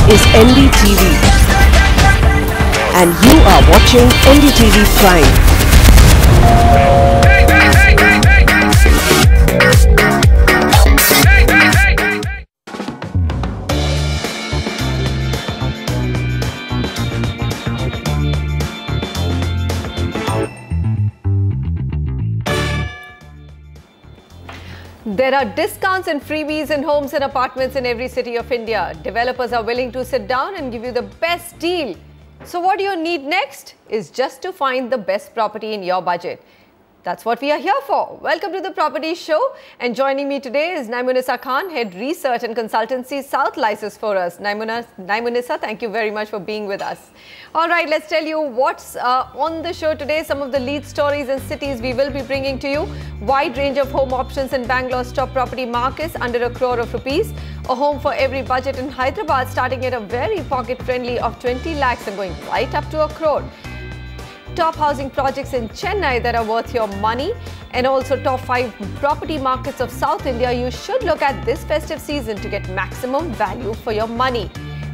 is NDTV and you are watching NDTV Prime. There are discounts and freebies in homes and apartments in every city of India. Developers are willing to sit down and give you the best deal. So what you need next is just to find the best property in your budget. That's what we are here for. Welcome to the Property Show, and joining me today is Naimunisa Khan, Head Research and Consultancy, South License for us. Naimunisa, thank you very much for being with us. All right, let's tell you what's on the show today. Some of the lead stories and cities we will be bringing to you. Wide range of home options in Bangalore's top property markets under ₹1 crore. A home for every budget in Hyderabad, starting at a very pocket-friendly of 20 lakhs and going right up to ₹1 crore. Top housing projects in Chennai that are worth your money, and also top 5 property markets of South India you should look at this festive season to get maximum value for your money.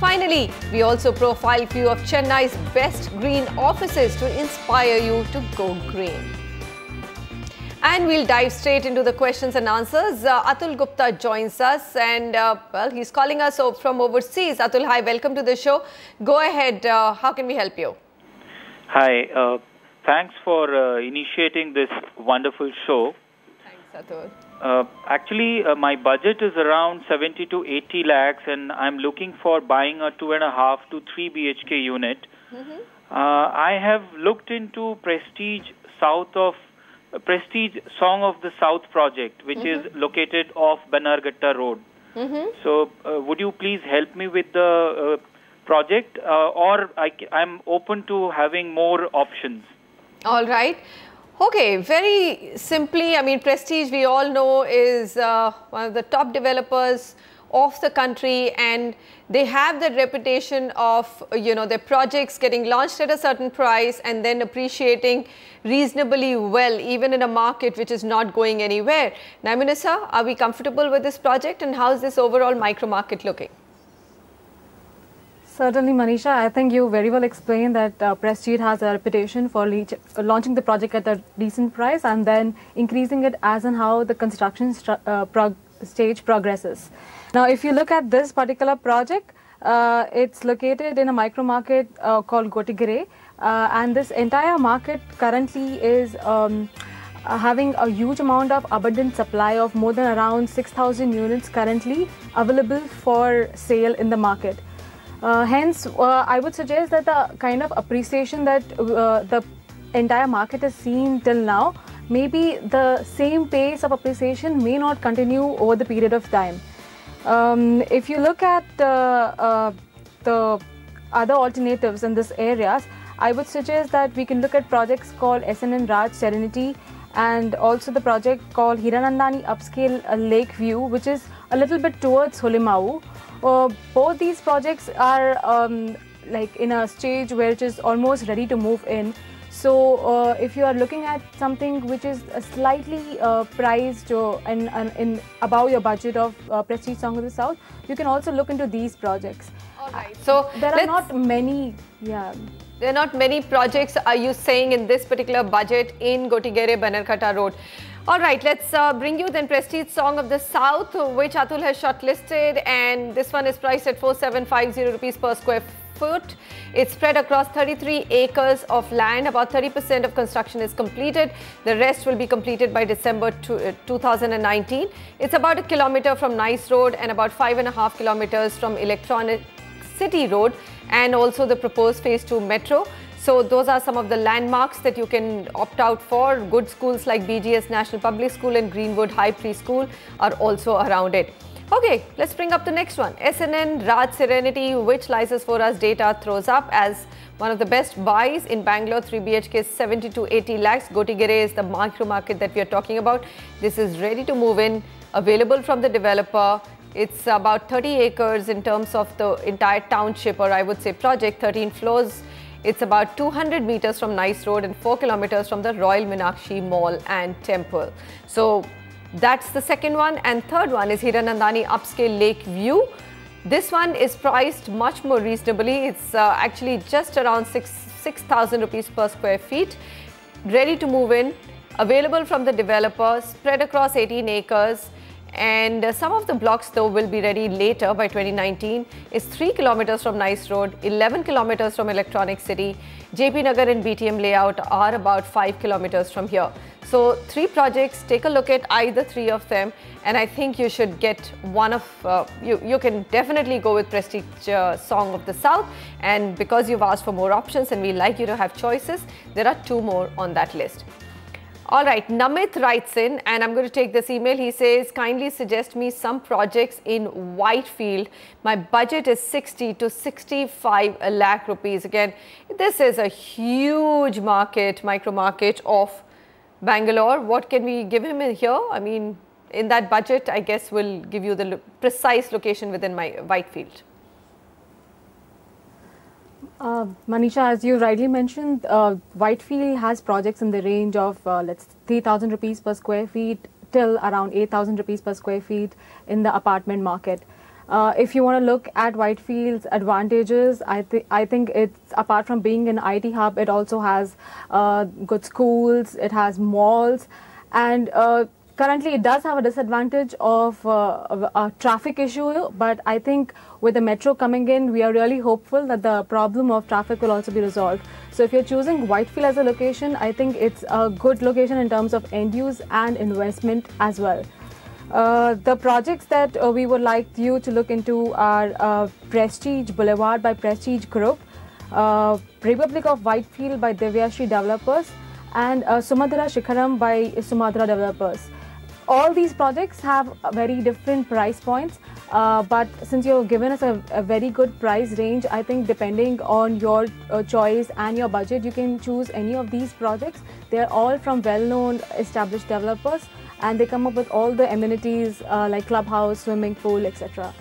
Finally, we also profile few of Chennai's best green offices to inspire you to go green. And we'll dive straight into the questions and answers. Atul Gupta joins us, and well, he's calling us from overseas. Atul, hi, welcome to the show. Go ahead. How can we help you? Hi, thanks for initiating this wonderful show. Thanks, Atul. Actually, my budget is around 70 to 80 lakhs, and I'm looking for buying a 2.5 to 3 BHK unit. I have looked into Prestige Song of the South project, which is located off Banarghatta Road. So, would you please help me with the project, or I'm open to having more options? All right. Okay, very simply, I mean, Prestige, we all know, is one of the top developers of the country, and they have the reputation of, you know, their projects getting launched at a certain price and then appreciating reasonably well, even in a market which is not going anywhere. Naimunisa, are we comfortable with this project, and how is this overall micro market looking? Certainly, Manisha. I think you very well explained that Prestige has a reputation for launching the project at a decent price and then increasing it as and how the construction stage progresses. Now, if you look at this particular project, it's located in a micro market called Gotigere, and this entire market currently is having a huge amount of abundant supply of more than around 6,000 units currently available for sale in the market. Hence, I would suggest that the kind of appreciation that the entire market has seen till now, maybe the same pace of appreciation may not continue over the period of time. If you look at the other alternatives in this areas, I would suggest that we can look at projects called SNN Raj Serenity, and also the project called Hiranandani Upscale Lake View, which is a little bit towards Holimau. Both these projects are like in a stage where it is almost ready to move in. So if you are looking at something which is slightly priced and above your budget of Prestige Song of the South, you can also look into these projects. All right. So there are not many, there are not many projects, are you saying, in this particular budget in Gotigere, Banarghatta Road? All right, let's bring you then Prestige Song of the South, which Atul has shortlisted, and this one is priced at 4,750 rupees per square foot. It's spread across 33 acres of land. About 30% of construction is completed. The rest will be completed by December 2019. It's about 1 kilometer from Nice Road and about 5.5 kilometers from Electronic City Road, and also the proposed phase 2 metro. So those are some of the landmarks that you can opt out for. Good schools like BGS National Public School and Greenwood High Preschool are also around it. Okay, let's bring up the next one. SNN Raj Serenity, which license for us data throws up as one of the best buys in Bangalore. 3 BHK 70 to 80 lakhs. Gotigere is the micro market that we are talking about. This is ready to move in, available from the developer. It's about 30 acres in terms of the entire township, or I would say project, 13 floors. It's about 200 meters from Nice Road and 4 kilometers from the Royal Meenakshi Mall and Temple. So that's the second one. And third one is Hiranandani Upscale Lake View. This one is priced much more reasonably. It's actually just around 6,000 rupees per square feet. Ready to move in, available from the developer, spread across 18 acres. And some of the blocks though will be ready later by 2019. It's 3 kilometers from Nice Road, 11 kilometers from Electronic City. JP Nagar and BTM layout are about 5 kilometers from here. So 3 projects, take a look at either 3 of them, and I think you should get one of, you can definitely go with Prestige Song of the South, and because you've asked for more options and we like you to have choices, there are 2 more on that list. All right, Namit writes in, and I'm going to take this email. He says, kindly suggest me some projects in Whitefield. My budget is 60 to 65 lakh rupees. Again, this is a huge market, micro market of Bangalore. What can we give him in here? I mean, in that budget, I guess we'll give you the precise location within my Whitefield. Manisha, as you rightly mentioned, Whitefield has projects in the range of 3,000 rupees per square feet till around 8,000 rupees per square feet in the apartment market. If you want to look at Whitefield's advantages, I think it's, apart from being an IT hub, it also has good schools, it has malls, and currently it does have a disadvantage of a traffic issue, but I think with the metro coming in, we are really hopeful that the problem of traffic will also be resolved. So if you're choosing Whitefield as a location, I think it's a good location in terms of end use and investment as well. The projects that we would like you to look into are Prestige Boulevard by Prestige Group, Republic of Whitefield by Divyashree Developers, and Sumadra Shikharam by Sumadra Developers. All these projects have very different price points, but since you've given us a very good price range, I think depending on your choice and your budget, you can choose any of these projects. They're all from well-known established developers, and they come up with all the amenities like clubhouse, swimming pool, etc.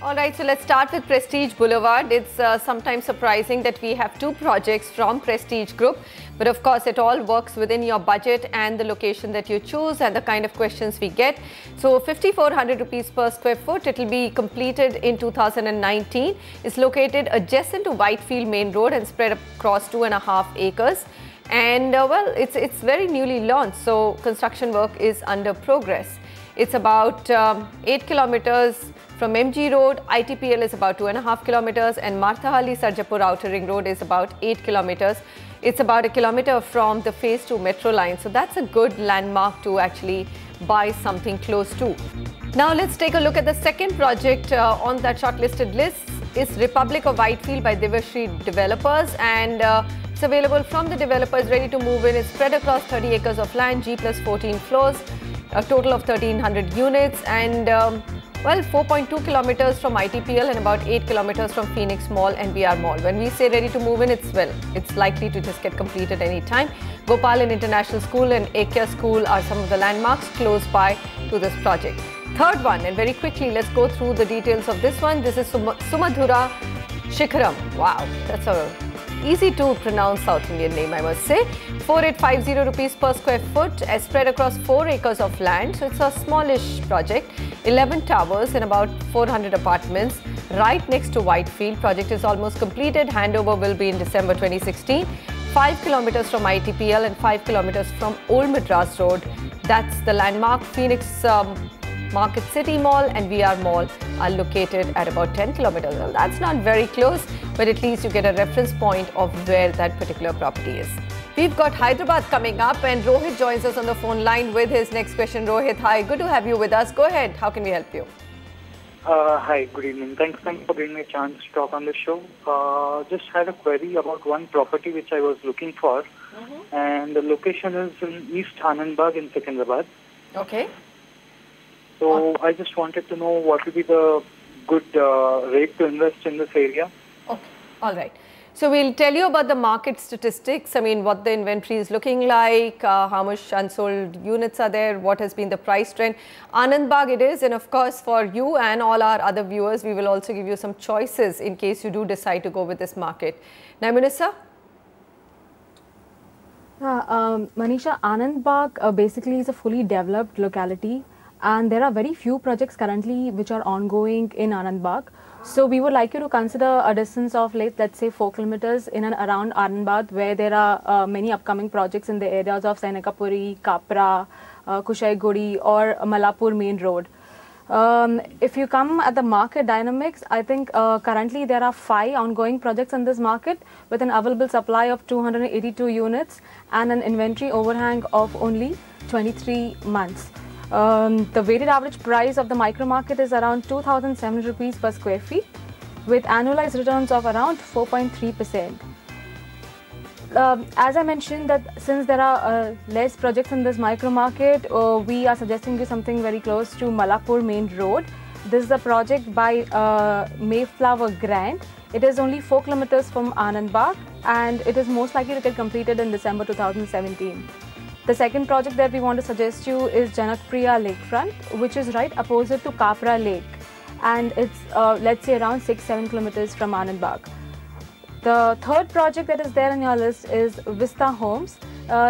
All right, so let's start with Prestige Boulevard. It's sometimes surprising that we have 2 projects from Prestige Group, but of course it all works within your budget and the location that you choose and the kind of questions we get. So 5,400 rupees per square foot, it will be completed in 2019. It's located adjacent to Whitefield Main Road and spread across 2.5 acres. And well, it's very newly launched, so construction work is under progress. It's about 8 kilometers from MG Road. ITPL is about 2.5 kilometers, and Marthahalli Sarjapur Outer Ring Road is about 8 kilometers. It's about 1 kilometer from the phase 2 metro line, so that's a good landmark to actually buy something close to. Now let's take a look at the second project on that shortlisted list. It's Republic of Whitefield by Divyashree Developers, and it's available from the developers, ready to move in. It's spread across 30 acres of land, G plus 14 floors, a total of 1,300 units, and well, 4.2 kilometers from ITPL and about 8 kilometers from Phoenix Mall and VR Mall. When we say ready to move in, it's likely to just get completed any time. Gopalan International School and Ekya School are some of the landmarks close by to this project. Third one, and very quickly, let's go through the details of this one. This is Sumadra Shikharam. Wow, that's a easy to pronounce South Indian name, I must say. 4,850 rupees per square foot, spread across 4 acres of land. So it's a smallish project. 11 towers and about 400 apartments right next to Whitefield. Project is almost completed. Handover will be in December 2016. 5 kilometers from ITPL and 5 kilometers from Old Madras Road. That's the landmark. Phoenix Market City Mall and VR Mall are located at about 10 kilometers. Well, that's not very close, but at least you get a reference point of where that particular property is. We've got Hyderabad coming up, and Rohit joins us on the phone line with his next question. Rohit, hi, good to have you with us. Go ahead, how can we help you? Hi, good evening. Thanks for giving me a chance to talk on the show. Just had a query about one property which I was looking for, and the location is in East Anandapur in Secunderabad. Okay. So I just wanted to know what would be the good rate to invest in this area. Okay, all right. So we'll tell you about the market statistics. I mean, what the inventory is looking like, how much unsold units are there, what has been the price trend. Anandbagh it is, and of course for you and all our other viewers, we will also give you some choices in case you do decide to go with this market. Now, Minister? Manisha, Anandbagh basically is a fully developed locality, and there are very few projects currently which are ongoing in Anandbagh. So we would like you to consider a distance of let's say 4 kilometers in and around Anandbagh, where there are many upcoming projects in the areas of Sainakapuri, Kapra, Kushaigudi or Malapur main road. If you come at the market dynamics, I think currently there are 5 ongoing projects in this market with an available supply of 282 units and an inventory overhang of only 23 months. The weighted average price of the micro market is around 2,700 rupees per square feet with annualized returns of around 4.3%. As I mentioned, that since there are less projects in this micro market, we are suggesting you something very close to Malapur main road. This is a project by Mayflower Grant. It is only 4 kilometers from Anandbagh and it is most likely to get completed in December 2017. The second project that we want to suggest you is Janakpriya Lakefront, which is right opposite to Kapra Lake, and it's let's say around 6-7 kilometers from Anandbagh. The third project that is there on your list is Vista Homes.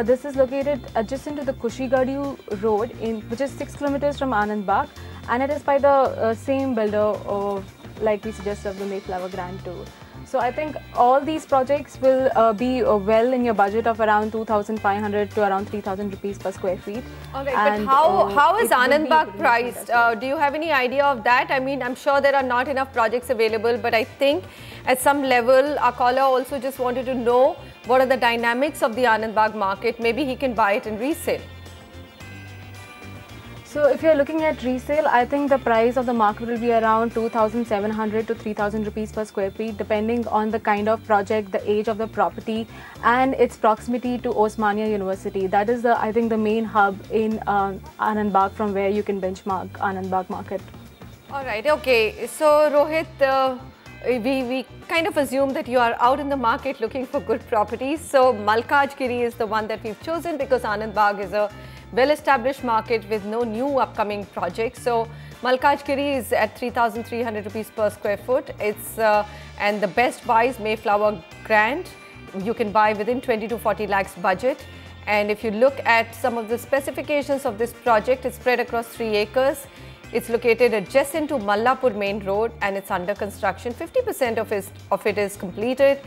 This is located adjacent to the Kushigadi road, which is 6 kilometers from Anandbagh, and it is by the same builder like we suggested of the Mayflower Grant too. So I think all these projects will be well in your budget of around 2,500 to around 3,000 rupees per square feet. All right, and, but how is Anandbagh priced? Do you have any idea of that? I mean, I'm sure there are not enough projects available, but I think at some level, our caller also just wanted to know what are the dynamics of the Anandbagh market. Maybe he can buy it in resale. So if you're looking at resale, I think the price of the market will be around 2,700 to 3,000 rupees per square feet, depending on the kind of project, the age of the property and its proximity to Osmania University. That is I think the main hub in Anandbagh from where you can benchmark Anandbagh market. All right, okay. So Rohit, we kind of assume that you are out in the market looking for good properties. So Malkajgiri is the one that we've chosen because Anandbagh is a well-established market with no new upcoming projects. So Malkajgiri is at 3,300 rupees per square foot. It's and the best buy is Mayflower Grant. You can buy within 20 to 40 lakhs budget. And if you look at some of the specifications of this project, it's spread across 3 acres. It's located adjacent to Malapur main road and it's under construction. 50% of it is completed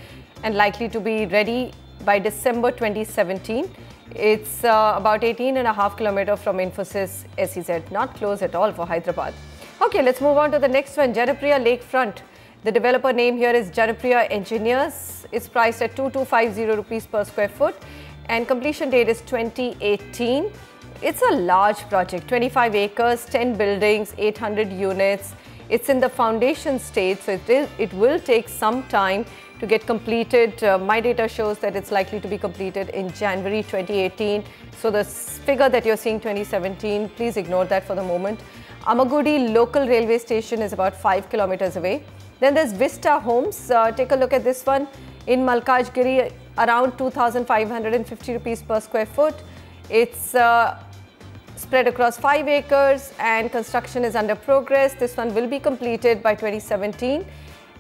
and likely to be ready by December 2017. It's about 18.5 kilometers from Infosys SEZ, not close at all for Hyderabad. Okay, let's move on to the next one, Janakpriya Lakefront. The developer name here is Janakpriya Engineers. It's priced at 2,250 rupees per square foot and completion date is 2018. It's a large project, 25 acres, 10 buildings, 800 units. It's in the foundation stage, so it will take some time to get completed. My data shows that it's likely to be completed in January 2018. So the figure that you're seeing 2017, please ignore that for the moment. Amagudi local railway station is about 5 kilometers away. Then there's Vista Homes. Take a look at this one in Malkajgiri, around 2,550 rupees per square foot. It's spread across 5 acres and construction is under progress. This one will be completed by 2017.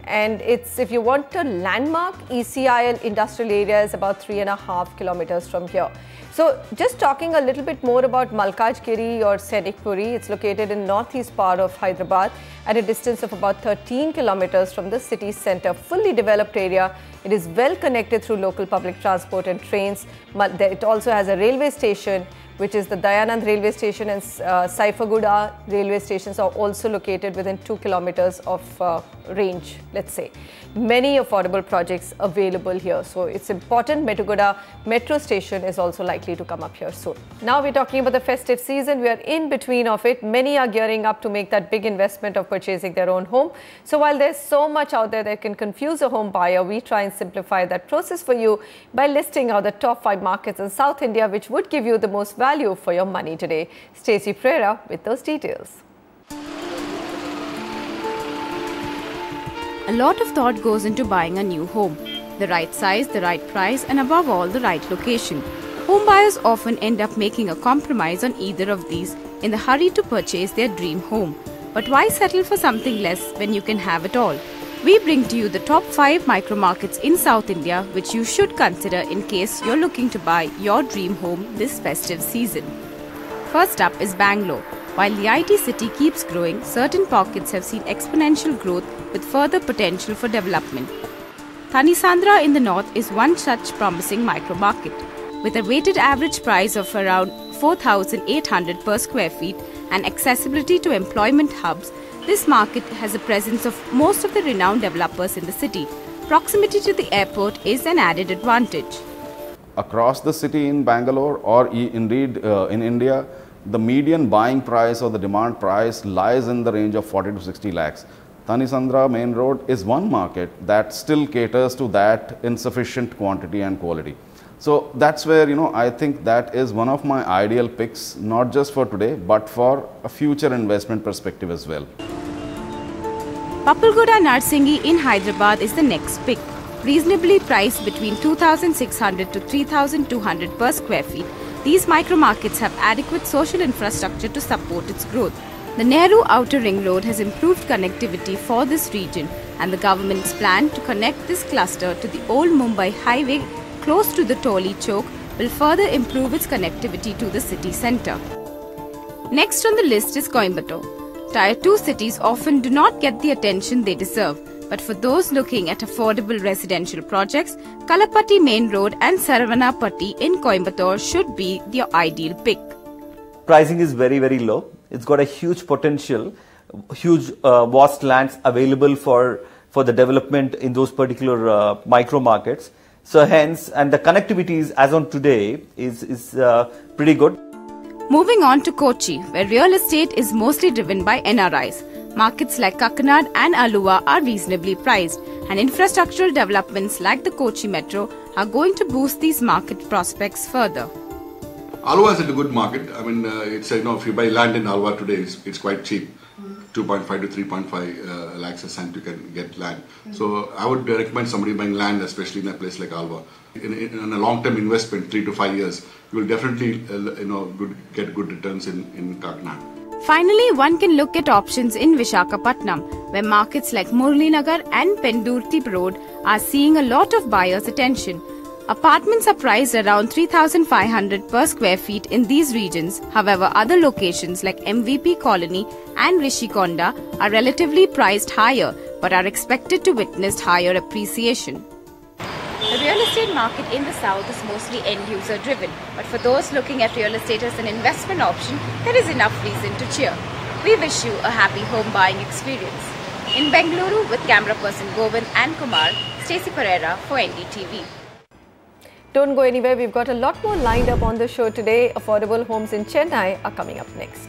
And it's, if you want a landmark, ECIL industrial area is about 3.5 kilometers from here. So just talking a little bit more about Malkajgiri or Sainakapuri, it's located in northeast part of Hyderabad at a distance of about 13 kilometers from the city center. Fully developed area. It is well connected through local public transport and trains. It also has a railway station, which is the Dayanand railway station, and Saifaguda railway stations are also located within 2 kilometers of range, let's say. Many affordable projects available here. So it's important. Metuguda metro station is also likely to come up here soon. Now we're talking about the festive season. We are in between of it. Many are gearing up to make that big investment of purchasing their own home. So while there's so much out there that can confuse a home buyer, we try and simplify that process for you by listing out the top 5 markets in South India, which would give you the most value for your money today. Stacey Pereira with those details. A lot of thought goes into buying a new home. The right size, the right price, and above all, the right location. Home buyers often end up making a compromise on either of these in the hurry to purchase their dream home. But why settle for something less when you can have it all? We bring to you the top 5 micro markets in South India which you should consider in case you're looking to buy your dream home this festive season. First up is Bangalore. While the IT city keeps growing, certain pockets have seen exponential growth with further potential for development. Thanisandra in the north is one such promising micro-market. With a weighted average price of around 4,800 per square feet and accessibility to employment hubs, this market has a presence of most of the renowned developers in the city. Proximity to the airport is an added advantage. Across the city in Bangalore or indeed in India, the median buying price or the demand price lies in the range of 40 to 60 lakhs. Thanisandra main road is one market that still caters to that in sufficient quantity and quality. So that's where, I think that is one of my ideal picks, not just for today, but for a future investment perspective as well. Papalgoda Narsingi in Hyderabad is the next pick. Reasonably priced between 2,600 to 3,200 per square feet, these micro markets have adequate social infrastructure to support its growth. The Nehru Outer Ring Road has improved connectivity for this region, and the government's plan to connect this cluster to the old Mumbai highway close to the Toli Chowk will further improve its connectivity to the city centre. Next on the list is Coimbatore. Tier 2 cities often do not get the attention they deserve, but for those looking at affordable residential projects, Kalapatti Main Road and Saravanapatti in Coimbatore should be the ideal pick. Pricing is very, very low. It's got a huge potential, huge vast lands available for the development in those particular micro markets. So hence, and the connectivity is, as on today is pretty good. Moving on to Kochi, where real estate is mostly driven by NRIs. Markets like Kakkanad and Aluva are reasonably priced, and infrastructural developments like the Kochi Metro are going to boost these market prospects further. Aluva is a good market. I mean, it's if you buy land in Aluva today, it's quite cheap. 2.5 to 3.5 lakhs a cent you can get land. So I would recommend somebody buying land, especially in a place like Aluva. In a long-term investment, 3 to 5 years, you will definitely get good returns in Kakkanad. Finally, one can look at options in Visakhapatnam, where markets like Murlinagar and Pendurthi Road are seeing a lot of buyers' attention. Apartments are priced around 3,500 per square feet in these regions. However, other locations like MVP Colony and Rishikonda are relatively priced higher but are expected to witness higher appreciation. The real estate market in the south is mostly end-user driven, but for those looking at real estate as an investment option, there is enough reason to cheer. We wish you a happy home buying experience. In Bengaluru, with camera person Govind and Kumar, Stacey Pereira for NDTV. Don't go anywhere, we've got a lot more lined up on the show today. Affordable homes in Chennai are coming up next.